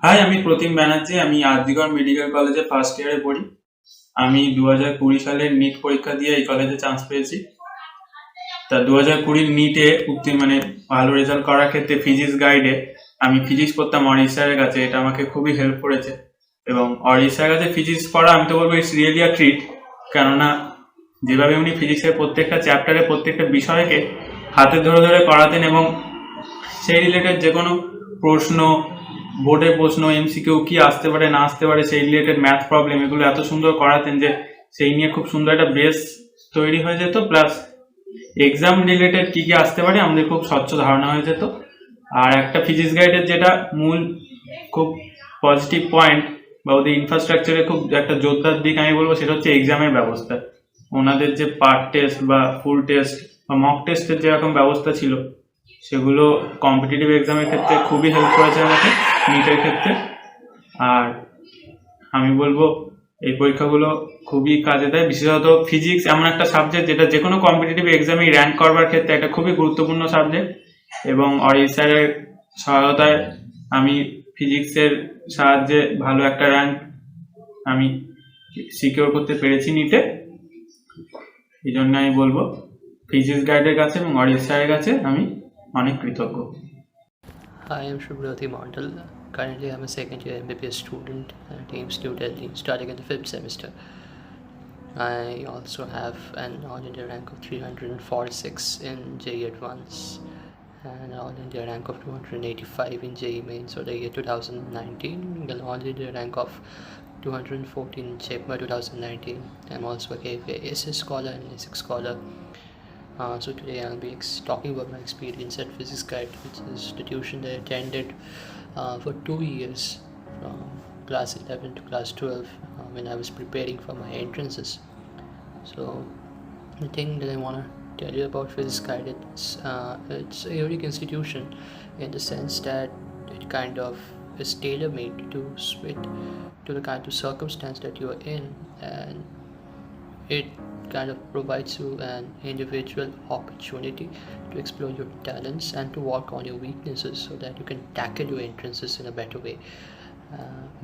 High, আমি প্রতিম ব্যানার্জি। আমি RG Kar medical কলেজে ফার্স্ট ইয়ারে পড়ি। আমি 2020 সালের নিট পরীক্ষা দিয়ে এই কলেজে চান্স পেয়েছি। তা 2020 নিটে মানে ভালো রেজাল্ট করার ক্ষেত্রে ফিজিক্স গাইডে আমি ফিজিক্স পড়তাম অরিশ স্যারের কাছে। এটা আমাকে খুবই হেল্প করেছে। এবং অরিশ স্যারের কাছে ফিজিক্স পড়া আমি তো বলবো ইটস রিয়েলি আ ট্রিট। কেননা যেভাবে উনি ফিজিক্সের প্রত্যেকটা চ্যাপ্টারে প্রত্যেকটা বিষয়কে হাতে ধরে ধরে করাতেন এবং সেই রিলেটেড যে কোনো প্রশ্ন, বোর্ডের প্রশ্ন, এমসিকিউ কি আসতে পারে না আসতে পারে, সেই রিলেটেড ম্যাথ প্রবলেম, এগুলো এত সুন্দর করাতেন যে সেই নিয়ে খুব সুন্দর একটা বেস তৈরি হয়ে যেত। প্লাস এক্সাম রিলেটেড কি কি আসতে পারে আমাদের খুব স্বচ্ছ ধারণা হয়ে যেত। আর একটা ফিজিক্স গাইডের যেটা মূল খুব পজিটিভ পয়েন্ট বা ওদের ইনফ্রাস্ট্রাকচারে খুব একটা জোরদার দিক আমি বলবো, সেটা হচ্ছে এক্সামের ব্যবস্থা। ওনাদের যে পার্ট টেস্ট বা ফুল টেস্ট বা মক টেস্টের যেরকম ব্যবস্থা ছিল, সেগুলো কম্পিটিটিভ এক্সামের ক্ষেত্রে খুবই হেল্প করেছে আমাকে নিটের ক্ষেত্রে। আর আমি বলবো এই পরীক্ষাগুলো খুবই কাজে দেয়। বিশেষত ফিজিক্স এমন একটা সাবজেক্ট যেটা যে কোনো কম্পিটিটিভ এক্সামে র্যাঙ্ক করবার ক্ষেত্রে একটা খুবই গুরুত্বপূর্ণ সাবজেক্ট। এবং অরিশ স্যারের সহায়তায় আমি ফিজিক্সের সাহায্যে ভালো একটা র্যাঙ্ক আমি সিকিউর করতে পেরেছি নিটে। এই জন্য আমি বলবো ফিজিক্স গাইডের কাছে এবং অরিশ স্যারের কাছে আমি অনেক কৃতজ্ঞ। Hi, I'm Shubhrati Mandal. Currently, I'm a second year MBBS student at AIMS New Delhi, starting in the 5th semester. I also have an All India rank of 346 in JEE Advance and an All India rank of 285 in JEE Mains for the year 2019, an All India rank of 214 in CHEPMA 2019. I'm also a KFA SS scholar and ASIC scholar. So today I'll be talking about my experience at Physics Guide, which is the tuition that I attended for 2 years from class 11 to class 12 when I was preparing for my entrances. So the thing that I want to tell you about Physics Guide, it's a unique institution in the sense that it kind of is tailor-made to fit to the kind of circumstance that you are in, and it kind of provides you an individual opportunity to explore your talents and to work on your weaknesses so that you can tackle your entrances in a better way.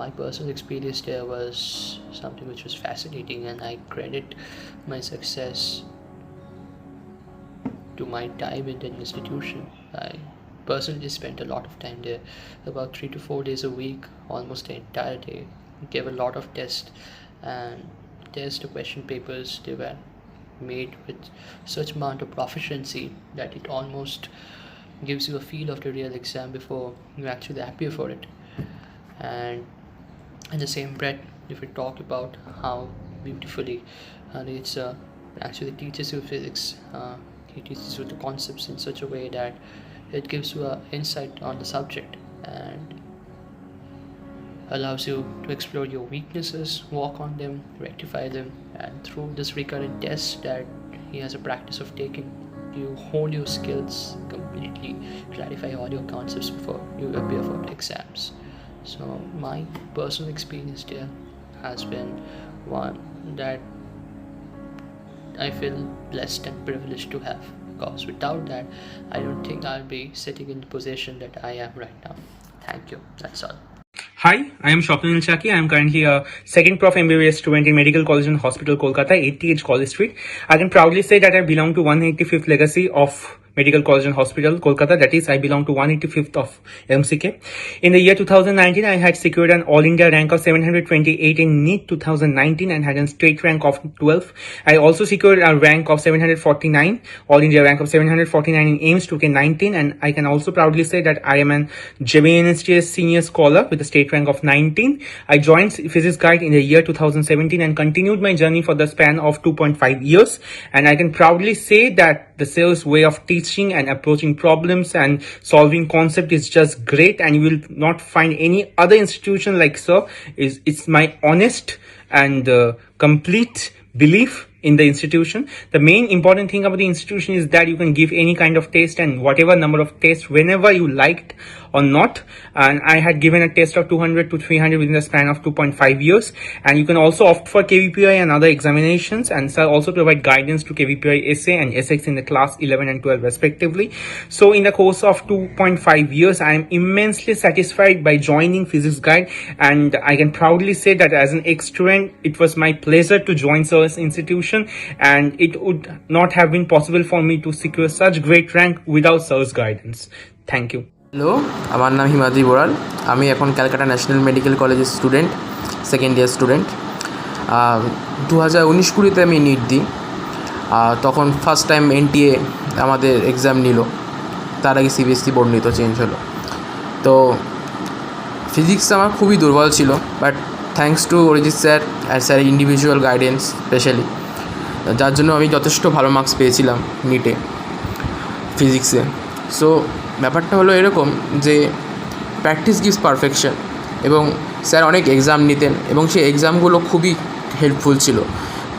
My personal experience there was something which was fascinating, and I credit my success to my time in that institution. I personally spent a lot of time there, about 3 to 4 days a week, almost the entire day. Gave a lot of tests, and test question papers, they were made with such amount of proficiency that it almost gives you a feel of the real exam before you actually appear for it. And in the same breath, if we talk about how beautifully it's actually teaches you physics, it teaches you the concepts in such a way that it gives you an insight on the subject and allows you to explore your weaknesses, work on them, rectify them, and through this recurrent test that he has a practice of taking, you hone your skills completely, clarify all your concepts before you appear for the exams. So my personal experience there has been one that I feel blessed and privileged to have, because without that I don't think I'll be sitting in the position that I am right now. Thank you. That's all. Hi, I am Shopnil Chaki. I am currently a second Prof MBBS student in Medical College and Hospital, Kolkata, 80H College Street. I can proudly say that I belong to 185th legacy of Medical College and Hospital, Kolkata. That is, I belong to 185th of MCK. In the year 2019, I had secured an All India rank of 728 in NEET 2019 and had a state rank of 12. I also secured a rank of 749, All India rank of 749 in AIMS 2K19, and I can also proudly say that I am an JBNSTS senior scholar with a state rank of 19. I joined Physics Guide in the year 2017 and continued my journey for the span of 2.5 years. And I can proudly say that the sales way of teaching and approaching problems and solving concept is just great, and you will not find any other institution like so. It's my honest and complete belief in the institution. The main important thing about the institution is that you can give any kind of test and whatever number of tests whenever you liked or not. And I had given a test of 200 to 300 within the span of 2.5 years. And you can also opt for KVPI and other examinations, and sir also provide guidance to KVPI SA and SX in the class 11 and 12 respectively. So in the course of 2.5 years, I am immensely satisfied by joining Physics Guide, and I can proudly say that as an ex-student, it was my pleasure to join sir's institution, and it would not have been possible for me to secure such great rank without sir's guidance. Thank you. Hello, আমার নাম হিমাদ্রি বড়াল। আমি এখন Calcutta national medical কলেজের student, second year student. 2019-20 আমি NEET দিই। তখন first time NTA আমাদের exam নিল, তার আগে সিবিএসসি বোর্ড নিত, চেঞ্জ হলো। তো ফিজিক্স আমার খুবই দুর্বল ছিল, but thanks to Arijit sir আর স্যারের ইন্ডিভিজুয়াল গাইডেন্স স্পেশালি, যার জন্য আমি যথেষ্ট ভালো মার্কস পেয়েছিলাম নিটে ফিজিক্সে। সো ব্যাপারটা হলো এরকম যে প্র্যাকটিস গিভস পারফেকশন, এবং স্যার অনেক এক্সাম নিতেন এবং সেই এক্সামগুলো খুবই হেল্পফুল ছিল,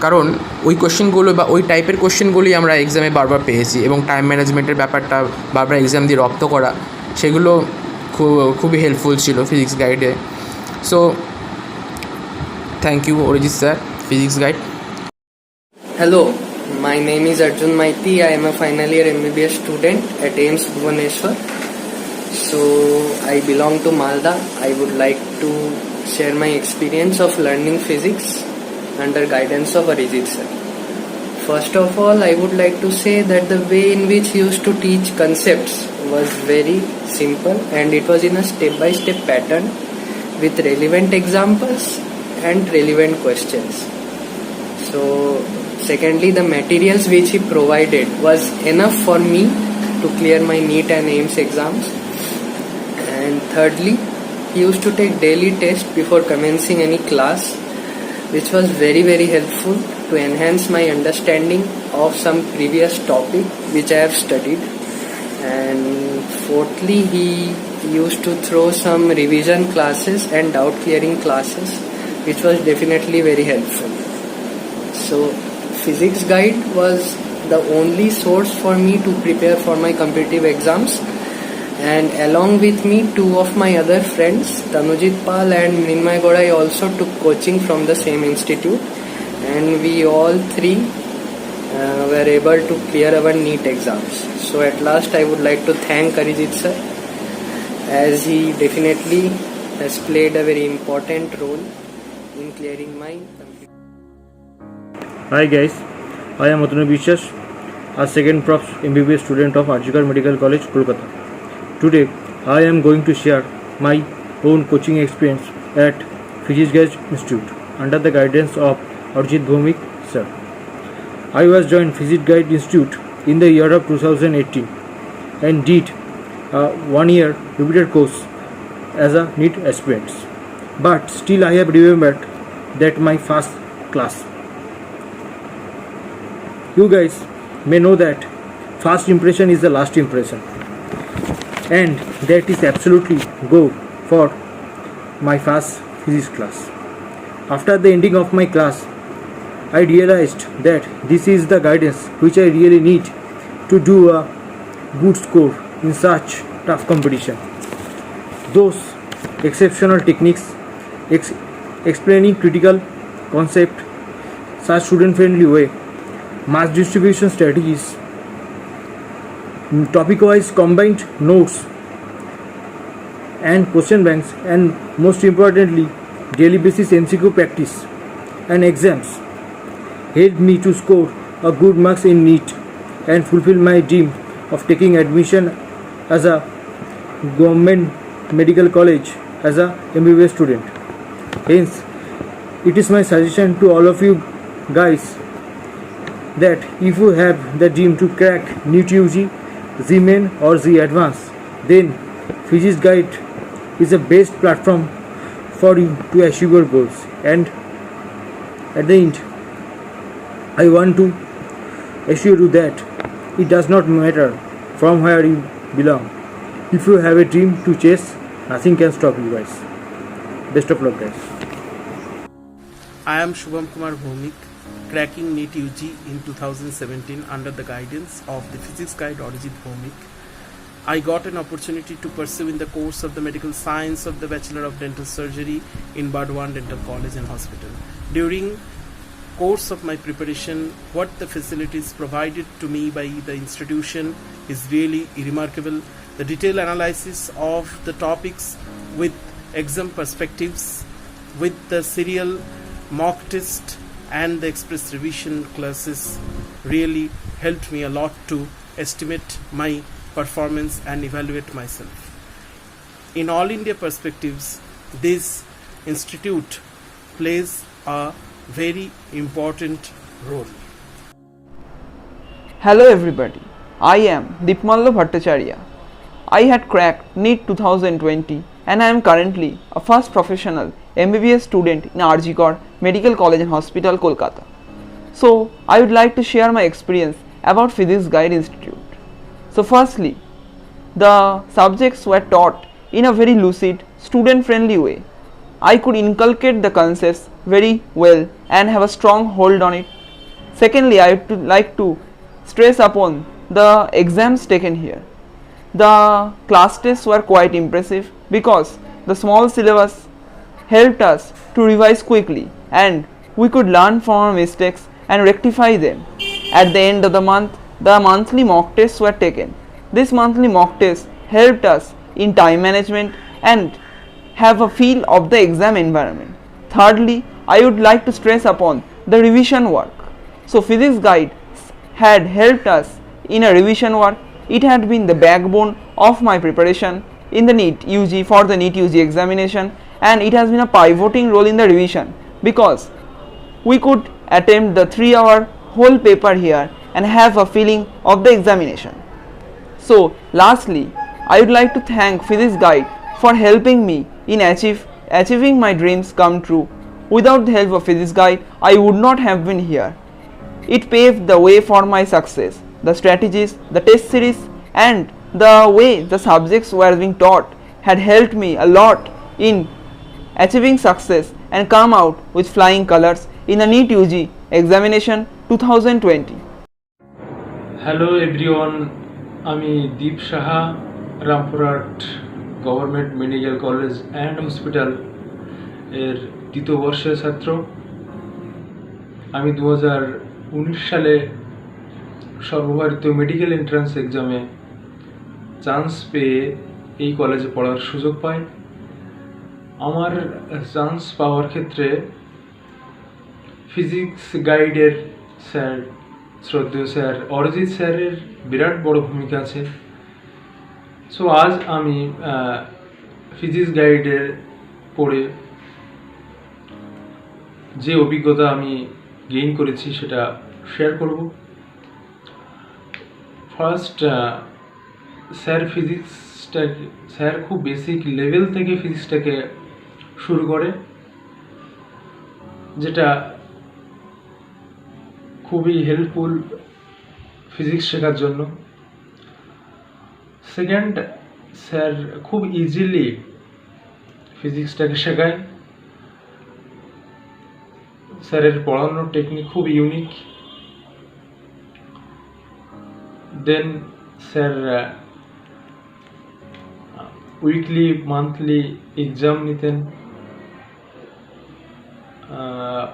কারণ ওই কোশ্চেনগুলো বা ওই টাইপের কোশ্চেনগুলোই আমরা এক্সামে বারবার পেয়েছি, এবং টাইম ম্যানেজমেন্টের ব্যাপারটা বারবার এক্সাম দিয়ে রপ্ত করা, সেগুলো খুবই হেল্পফুল ছিল ফিজিক্স গাইডে। So thank you Arijit sir, physics guide. Hello, my name is Arjun Maiti. I am a final year MBBS student at AIIMS Bhubaneswar. So I belong to Malda. I would like to share my experience of learning physics under guidance of Arijit sir. First of all, I would like to say that the way in which he used to teach concepts was very simple, and it was in a step-by-step pattern with relevant examples and relevant questions. So secondly, the materials which he provided was enough for me to clear my NEET and AIIMS exams. And thirdly, he used to take daily test before commencing any class, which was very, very helpful to enhance my understanding of some previous topic which I have studied. And fourthly, he used to throw some revision classes and doubt clearing classes, which was definitely very helpful. So Physics Guide was the only source for me to prepare for my competitive exams, and along with me, two of my other friends, Tanujit Pal and Mrinmay Godai, also took coaching from the same institute, and we all three were able to clear our NEET exams. So at last I would like to thank Arijit sir, as he definitely has played a very important role in clearing my competitive. Hi guys, I am Atanu Bishas, a second prof MBBS student of Arjikar Medical College, Kolkata. Today, I am going to share my own coaching experience at Physics Guide Institute under the guidance of Arjit Bhomik sir. I was joined Physics Guide Institute in the year of 2018 and did a 1-year repeated course as a NEET aspirant. But still I have remembered that my first class. You guys may know that first impression is the last impression, and that is absolutely go for my first physics class. After the ending of my class, I realized that this is the guidance which I really need to do a good score in such tough competition. Those exceptional techniques, explaining critical concept, such student-friendly way, mass distribution strategies, topic-wise combined notes and question banks, and most importantly, daily basis MCQ practice and exams helped me to score a good marks in NEET and fulfill my dream of taking admission as a government medical college as a MBBS student. Hence, it is my suggestion to all of you guys that if you have the dream to crack NEET UG, Z-Main or Z Advanced, then Physics Guide is the best platform for you to achieve your goals. And at the end, I want to assure you that it does not matter from where you belong. If you have a dream to chase, nothing can stop you guys. Best of luck guys. I am Shubham Kumar Bhomik, cracking NEET UG in 2017 under the guidance of the Physics Guide Arijit Bhomik. I got an opportunity to pursue in the course of the medical science of the Bachelor of Dental Surgery in Burdwan Dental College and Hospital. During course of my preparation, what the facilities provided to me by the institution is really remarkable. The detailed analysis of the topics with exam perspectives, with the serial mock test and the express revision classes really helped me a lot to estimate my performance and evaluate myself. In all India perspectives, this institute plays a very important role. Hello everybody, I am Deepmallo Bhattacharya. I had cracked NEET 2020 and I am currently a first professional MBBS student in RG Kar Medical College and Hospital, Kolkata. So I would like to share my experience about Physics Guide Institute. So firstly, the subjects were taught in a very lucid, student-friendly way. I could inculcate the concepts very well and have a strong hold on it. Secondly, I would like to stress upon the exams taken here. The class tests were quite impressive because the small syllabus helped us to revise quickly and we could learn from our mistakes and rectify them. At the end of the month, the monthly mock tests were taken. This monthly mock test helped us in time management and have a feel of the exam environment. Thirdly, I would like to stress upon the revision work. So Physics Guide had helped us in a revision work. It had been the backbone of my preparation in the NEET UG for the NEET UG examination, and it has been a pivoting role in the revision because we could attempt the 3-hour whole paper here and have a feeling of the examination. So lastly, I would like to thank Physics Guide for helping me in achieving my dreams come true. Without the help of Physics Guide, I would not have been here. It paved the way for my success. The strategies, the test series and the way the subjects were being taught had helped me a lot in achieving success and come out with flying colors in the NEET UG examination 2020. Hello everyone, আমি Deep Saha, Rampurhat government medical college and hospital এর দ্বিতীয় বর্ষের ছাত্র। আমি 2019 সালে সর্বভারতীয় medical entrance এক্সামে chance পেয়ে এই কলেজে পড়ার সুযোগ পাই। আমার চান্স পাওয়ার ক্ষেত্রে ফিজিক্স গাইডের স্যার, শ্রদ্ধেয় স্যার অরিজিৎ স্যারের বিরাট বড় ভূমিকা আছে। সো আজ আমি ফিজিক্স গাইডের পড়ে যে অভিজ্ঞতা আমি গেইন করেছি সেটা শেয়ার করব। ফার্স্ট, স্যার খুব বেসিক লেভেল থেকে ফিজিক্সটাকে শুরু করে, যেটা খুবই হেল্পফুল ফিজিক্স শেখার জন্য। সেকেন্ড, স্যার খুব ইজিলি ফিজিক্সটাকে শেখায়। স্যারের পড়ানোর টেকনিক খুব ইউনিক। দেন স্যার উইকলি মান্থলি এক্সাম নিতেন,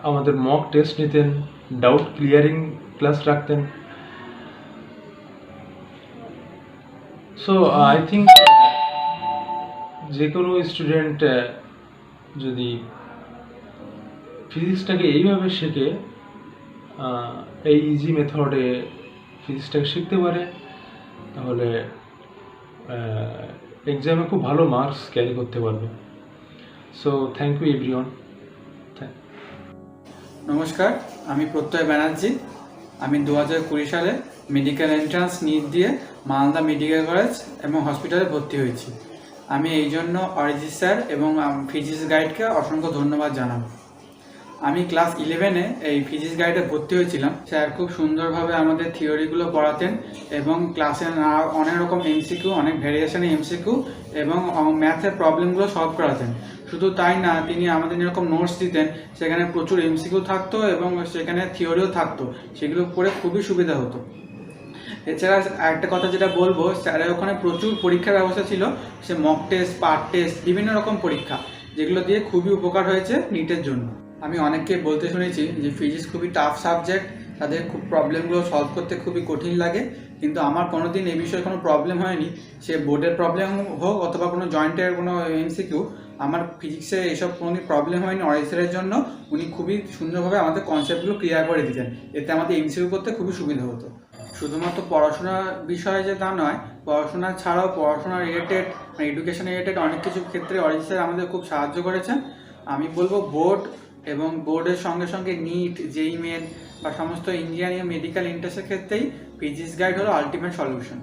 আমাদের মক টেস্ট নিতেন, ডাউট ক্লিয়ারিং ক্লাস রাখতেন। সো আই থিঙ্ক যে কোনো স্টুডেন্ট যদি ফিজিক্সটাকে এইভাবে শেখে, এই ইজি মেথডে ফিজিক্সটাকে শিখতে পারে, তাহলে এক্সামে খুব ভালো মার্কস ক্যারি করতে পারবে। So thank you everyone. নমস্কার, আমি প্রত্যয় ব্যানার্জি। আমি 2020 সালে মেডিকেল এন্ট্রান্স নিট দিয়ে মালদা মেডিকেল কলেজ এবং হসপিটালে ভর্তি হয়েছি। আমি এই জন্য অরিজিৎ স্যার এবং ফিজিক্স গাইডকে অসংখ্য ধন্যবাদ জানাবো। আমি ক্লাস 11-এ এই ফিজিক্স গাইডে ভর্তি হয়েছিলাম। স্যার খুব সুন্দরভাবে আমাদের থিওরিগুলো পড়াতেন এবং ক্লাসে অনেক রকম এমসিকিউ, অনেক ভ্যারিয়েশনের এমসিকিউ এবং ম্যাথের প্রবলেমগুলো সলভ করাতেন। শুধু তাই না, তিনি আমাদের যেরকম নোটস দিতেন সেখানে প্রচুর এমসিকিউ থাকতো এবং সেখানে থিওরিও থাকতো, সেগুলো পড়ে খুবই সুবিধা হতো। এছাড়া একটা কথা যেটা বলবো, স্যারের ওখানে প্রচুর পরীক্ষার ব্যবস্থা ছিল, সে মক টেস্ট, পার্ট টেস্ট, বিভিন্ন রকম পরীক্ষা, যেগুলো দিয়ে খুবই উপকার হয়েছে নিটের জন্য। আমি অনেককে বলতে শুনেছি যে ফিজিক্স খুবই টাফ সাবজেক্ট, তাদের খুব প্রবলেমগুলো সলভ করতে খুবই কঠিন লাগে, কিন্তু আমার কোনো দিন এই বিষয়ে কোনো প্রবলেম হয়নি। সে বোর্ডের প্রবলেম হোক অথবা কোনো জয়েন্টের কোনো এমসিকিউ, আমার ফিজিক্সে এসব কোনো প্রবলেম হয়নি। অরিজিতের জন্য উনি খুবই সুন্দরভাবে আমাদের কনসেপ্টগুলো ক্লিয়ার করে দিতেন, এতে আমাদের এমসিকিউ করতে খুবই সুবিধা হতো। শুধুমাত্র পড়াশোনার বিষয়ে যে তা নয়, পড়াশোনা ছাড়াও পড়াশোনা রিলেটেড, এডুকেশন রিলেটেড অনেক কিছু ক্ষেত্রে অরিজিৎ স্যার আমাদের খুব সাহায্য করেছেন। আমি বলবো বোর্ড এবং বোর্ডের সঙ্গে সঙ্গে নিট, জেই মেন বা সমস্ত ইঞ্জিনিয়ারিং মেডিকেল এন্ট্রান্সের ক্ষেত্রেই ফিজিক্স গাইড হলো আলটিমেট সলিউশন।